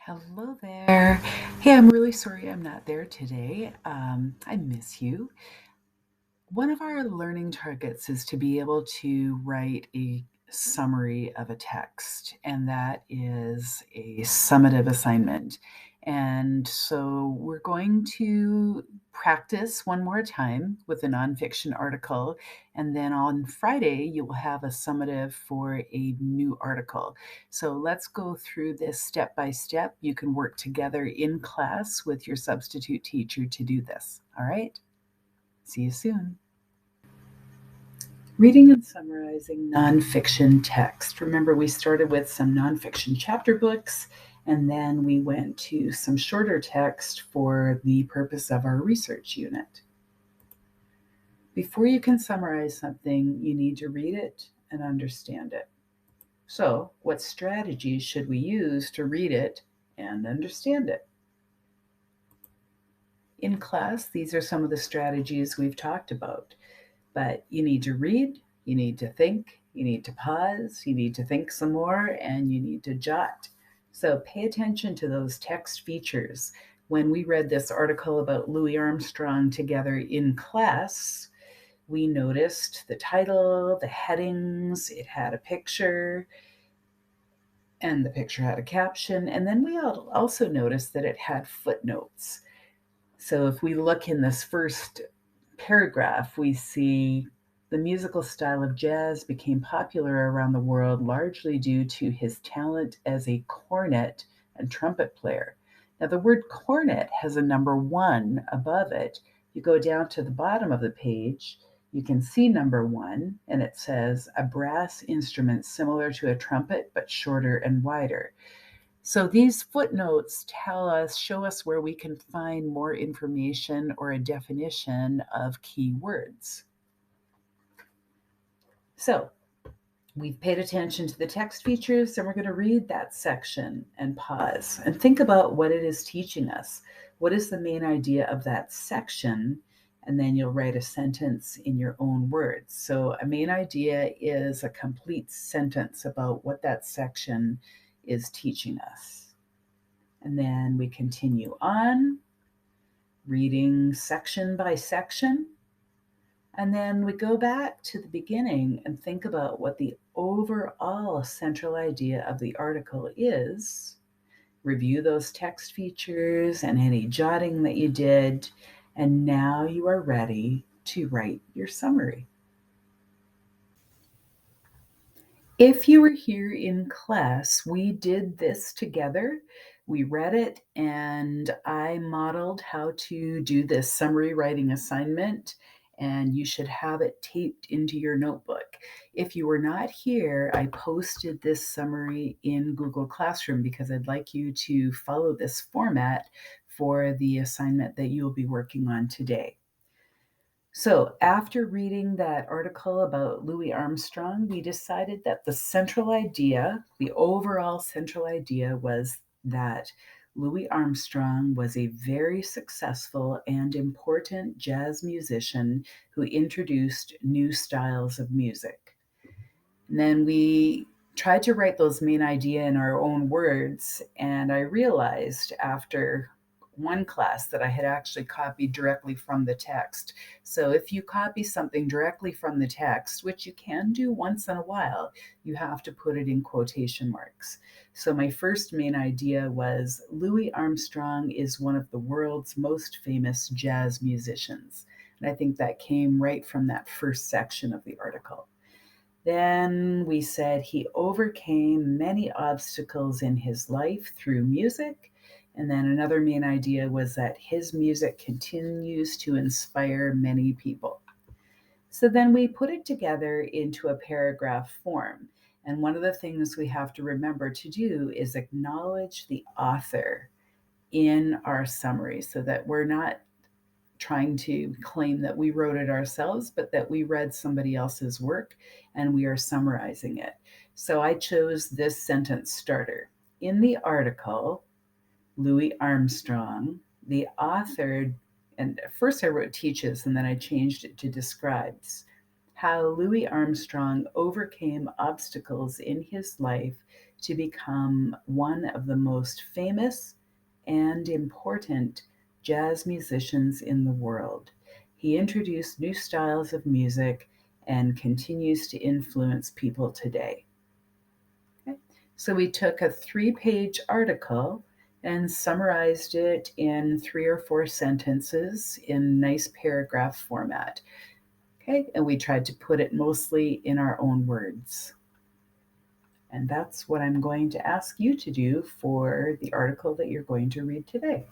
Hello there. Hey, I'm really sorry I'm not there today. I miss you. One of our learning targets is to be able to write a summary of a text, and that is a summative assignment. And so we're going to practice one more time with a nonfiction article, and then on Friday, you will have a summative for a new article. So let's go through this step by step. You can work together in class with your substitute teacher to do this. All right? See you soon. Reading and summarizing nonfiction text. Remember, we started with some nonfiction chapter books, and then we went to some shorter text for the purpose of our research unit. Before you can summarize something, you need to read it and understand it. So, what strategies should we use to read it and understand it? In class, these are some of the strategies we've talked about. But you need to read, you need to think, you need to pause, you need to think some more, and you need to jot. So pay attention to those text features. When we read this article about Louis Armstrong together in class, we noticed the title, the headings, it had a picture, and the picture had a caption. And then we also noticed that it had footnotes. So if we look in this first paragraph, we see the musical style of jazz became popular around the world largely due to his talent as a cornet and trumpet player. Now, the word cornet has a number 1 above it. You go down to the bottom of the page, you can see number 1, and it says a brass instrument similar to a trumpet but shorter and wider. So these footnotes show us where we can find more information or a definition of key words. So we've paid attention to the text features, and we're going to read that section and pause and think about what it is teaching us. What is the main idea of that section? And then you'll write a sentence in your own words. So a main idea is a complete sentence about what that section is teaching us. And then we continue on, reading section by section. And then we go back to the beginning and think about what the overall central idea of the article is. Review those text features and any jotting that you did. And now you are ready to write your summary. If you were here in class, we did this together. We read it, and I modeled how to do this summary writing assignment, and you should have it taped into your notebook. If you were not here, I posted this summary in Google Classroom because I'd like you to follow this format for the assignment that you'll be working on today. So, after reading that article about Louis Armstrong, we decided that the overall central idea was that Louis Armstrong was a very successful and important jazz musician who introduced new styles of music. And then we tried to write those main idea in our own words, and I realized after one class that I had actually copied directly from the text. So if you copy something directly from the text, which you can do once in a while, you have to put it in quotation marks. So my first main idea was Louis Armstrong is one of the world's most famous jazz musicians. And I think that came right from that first section of the article. Then we said he overcame many obstacles in his life through music. And then another main idea was that his music continues to inspire many people. So then we put it together into a paragraph form. And one of the things we have to remember to do is acknowledge the author in our summary so that we're not trying to claim that we wrote it ourselves, but that we read somebody else's work and we are summarizing it. So I chose this sentence starter. In the article, Louis Armstrong, the author, and at first I wrote teaches and then I changed it to describes how Louis Armstrong overcame obstacles in his life to become one of the most famous and important jazz musicians in the world. He introduced new styles of music and continues to influence people today. Okay. So we took a 3-page article and summarized it in 3 or 4 sentences in nice paragraph format. Okay, and we tried to put it mostly in our own words. And that's what I'm going to ask you to do for the article that you're going to read today.